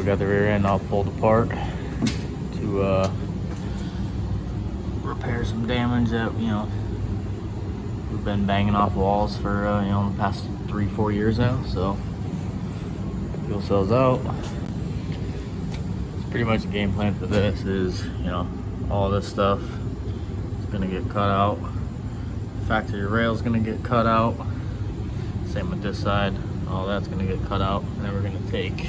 got the rear end all pulled apart to repair some damage that, you know, we've been banging off walls for, you know, the past 3-4 years now. So fuel cell's out. It's pretty much the game plan for this is, you know, all this stuff is gonna get cut out. Factory rail's gonna get cut out. Same with this side. All that's gonna get cut out. And then we're gonna take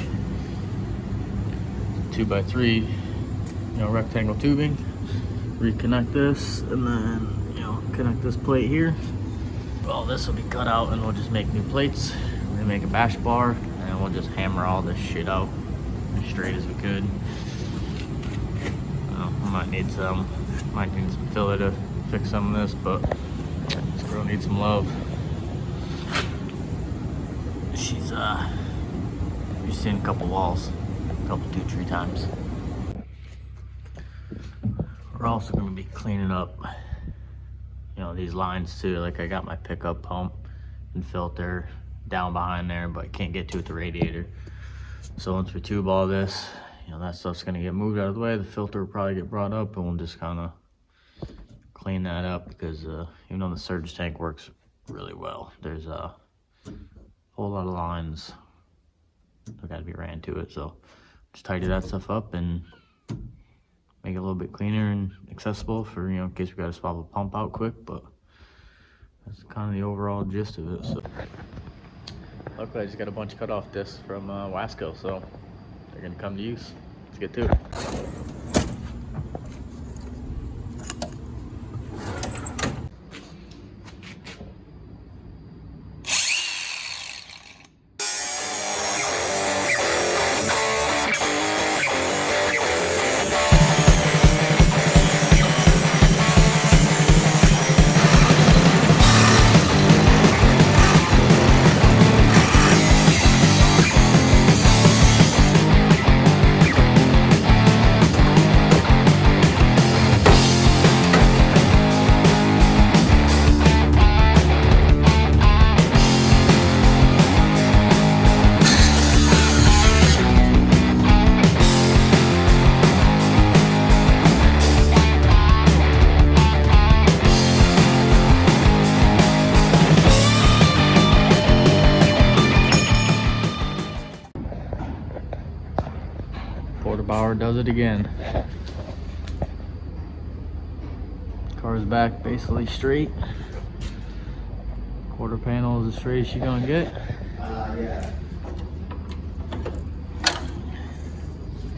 2x3, you know, rectangle tubing, reconnect this, and then, you know, connect this plate here. All this will be cut out, and we'll just make new plates. We're gonna make a bash bar, and we'll just hammer all this shit out as straight as we could. I might need some filler to fix some of this, but this girl needs some love. She's seen a couple walls, a couple 2-3 times. We're also gonna be cleaning up, you know, these lines too. Like I got my pickup pump and filter down behind there, but I can't get to it with the radiator. So once we tube all this, you know, that stuff's gonna get moved out of the way. The filter will probably get brought up, and we'll just kind of clean that up because even though the surge tank works really well, there's a whole lot of lines that gotta be ran to it. So just tidy that stuff up and make it a little bit cleaner and accessible for, you know, in case we gotta swap a pump out quick. But that's kind of the overall gist of it. So luckily I just got a bunch of cutoff discs from Wasco, so they're gonna come to use. Let's get to it. Bauer does it again. Car's back basically straight. Quarter panel is as straight as you're gonna get. Yeah.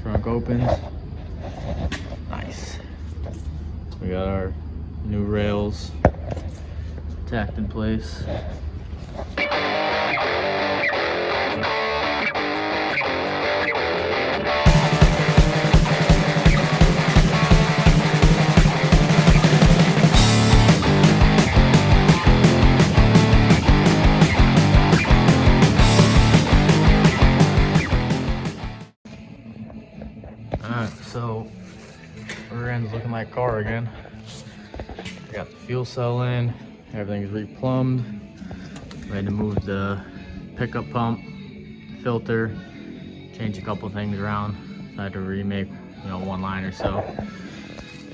Trunk opens. Nice. We got our new rails tacked in place. Alright, so rear end's looking like car again. We got the fuel cell in, everything's replumbed. We had to move the pickup pump, filter, change a couple things around. So I had to remake, you know, one line or so.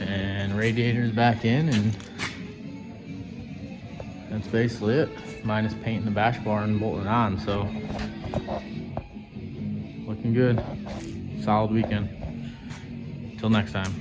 And radiator's back in, and that's basically it. Minus painting the bash bar and bolting it on, so looking good. Solid weekend. Till next time.